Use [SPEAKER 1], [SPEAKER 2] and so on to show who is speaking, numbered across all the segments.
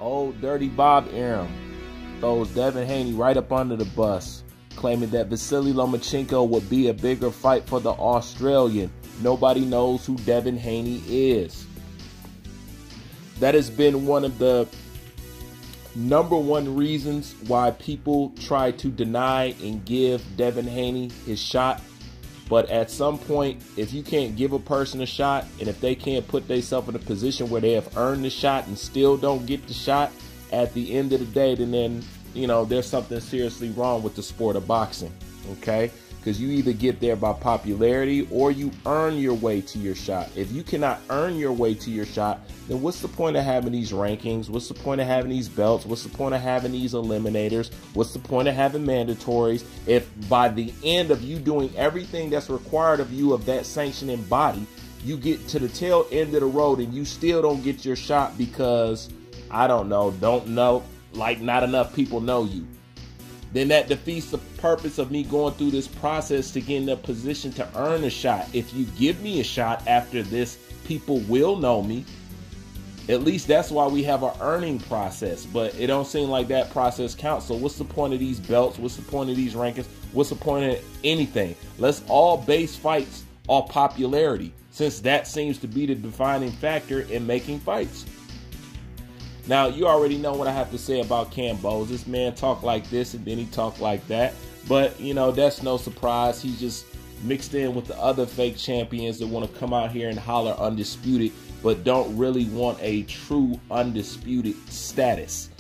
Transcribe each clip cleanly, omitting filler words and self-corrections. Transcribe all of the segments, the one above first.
[SPEAKER 1] Old dirty Bob Arum throws Devin Haney right up under the bus, claiming that Vasily Lomachenko would be a bigger fight for the Australian. Nobody knows who Devin Haney is. That has been one of the number one reasons why people try to deny and give Devin Haney his shot. But at some point, if you can't give a person a shot, and if they can't put themselves in a position where they have earned the shot and still don't get the shot, at the end of the day, then you know, there's something seriously wrong with the sport of boxing, okay? Because you either get there by popularity or you earn your way to your shot. If you cannot earn your way to your shot, then what's the point of having these rankings? What's the point of having these belts? What's the point of having these eliminators? What's the point of having mandatories if by the end of you doing everything that's required of you of that sanctioning body, you get to the tail end of the road and you still don't get your shot because, I don't know, like not enough people know you? Then that defeats the purpose of me going through this process to get in a position to earn a shot. If you give me a shot after this, people will know me. At least that's why we have an earning process, but it don't seem like that process counts. So what's the point of these belts? What's the point of these rankings? What's the point of anything? Let's all base fights off popularity, since that seems to be the defining factor in making fights. Now, you already know what I have to say about Kambosos. This man talk like this and then he talk like that. But, you know, that's no surprise. He's just mixed in with the other fake champions that want to come out here and holler undisputed, but don't really want a true undisputed status.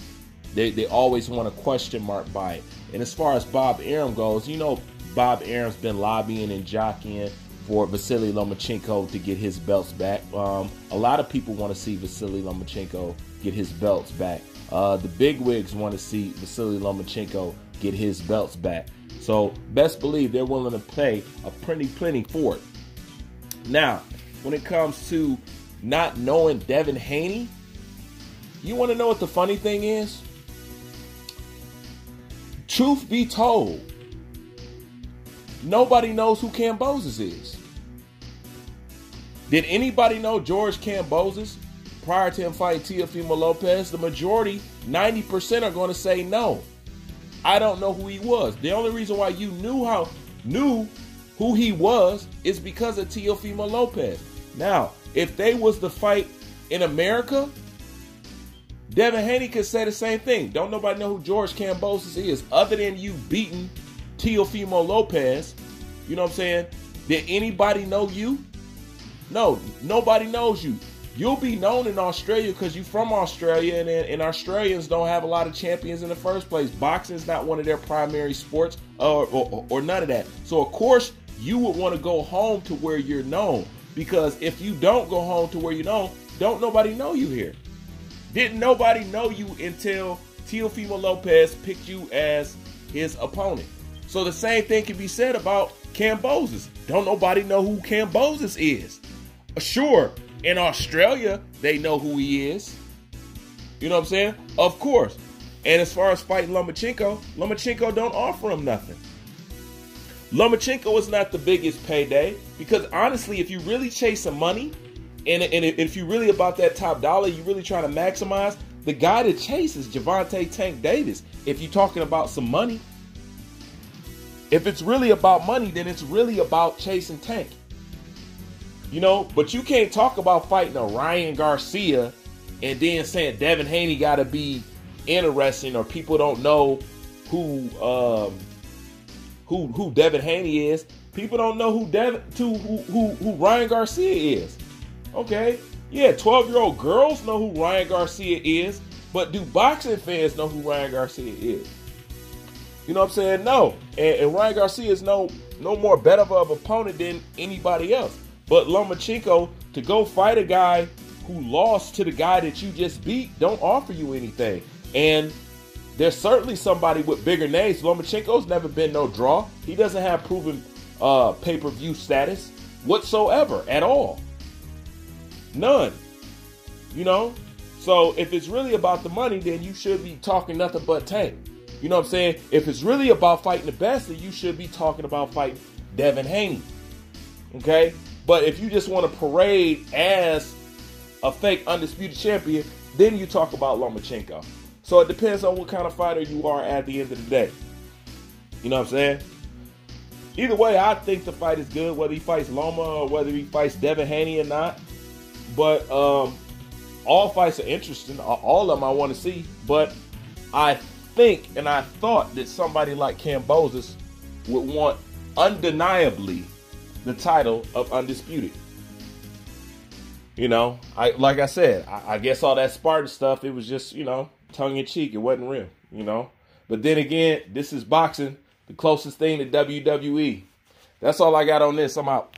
[SPEAKER 1] They always want a question mark by it. And as far as Bob Arum goes, you know, Bob Arum's been lobbying and jockeying for Vasily Lomachenko to get his belts back. A lot of people want to see Vasily Lomachenko get his belts back. The bigwigs want to see Vasily Lomachenko get his belts back. So best believe they're willing to pay a plenty for it. Now, when it comes to not knowing Devin Haney, you want to know what the funny thing is? Truth be told, nobody knows who Kambosos is. Did anybody know George Kambosos prior to him fighting Teofimo Lopez? The majority, 90%, are going to say no. I don't know who he was. The only reason why you knew who he was is because of Teofimo Lopez. Now, if they was to fight in America, Devin Haney could say the same thing. Don't nobody know who George Kambosos is other than you beating Teofimo Lopez. You know what I'm saying? Did anybody know you? No, nobody knows you. You'll be known in Australia because you're from Australia, and Australians don't have a lot of champions in the first place. Boxing is not one of their primary sports or none of that. So, of course, you would want to go home to where you're known, because if you don't go home to where you're known, don't nobody know you here. Didn't nobody know you until Teofimo Lopez picked you as his opponent. So the same thing can be said about Kambosos. Don't nobody know who Kambosos is. Sure, in Australia, they know who he is. You know what I'm saying? Of course. And as far as fighting Lomachenko don't offer him nothing. Lomachenko is not the biggest payday, because honestly, if you really chasing money, and if you're really about that top dollar, you're really trying to maximize, the guy to chase is Gervonta Tank Davis. If you're talking about some money, if it's really about money, then it's really about chasing Tank. You know, but you can't talk about fighting a Ryan Garcia and then saying Devin Haney got to be interesting, or people don't know who Devin Haney is. People don't know who Ryan Garcia is. Okay, yeah, 12-year-old girls know who Ryan Garcia is, but do boxing fans know who Ryan Garcia is? You know what I'm saying? No. And Ryan Garcia is no more better of an opponent than anybody else. But Lomachenko, to go fight a guy who lost to the guy that you just beat, don't offer you anything. And there's certainly somebody with bigger names. Lomachenko's never been no draw. He doesn't have proven pay-per-view status whatsoever at all. None. You know? So if it's really about the money, then you should be talking nothing but Tank. You know what I'm saying? If it's really about fighting the best, then you should be talking about fighting Devin Haney. Okay? But if you just want to parade as a fake undisputed champion, Then you talk about Lomachenko. So it depends on what kind of fighter you are at the end of the day. You know what I'm saying? Either way, I think the fight is good, whether he fights Loma or whether he fights Devin Haney or not. But all fights are interesting. All of them I want to see. But I think and I thought that somebody like Kambosos would want undeniably the title of Undisputed. You know, like I said, I guess all that Spartan stuff, it was just, you know, tongue-in-cheek. It wasn't real, you know. But then again, this is boxing, the closest thing to WWE. That's all I got on this. I'm out.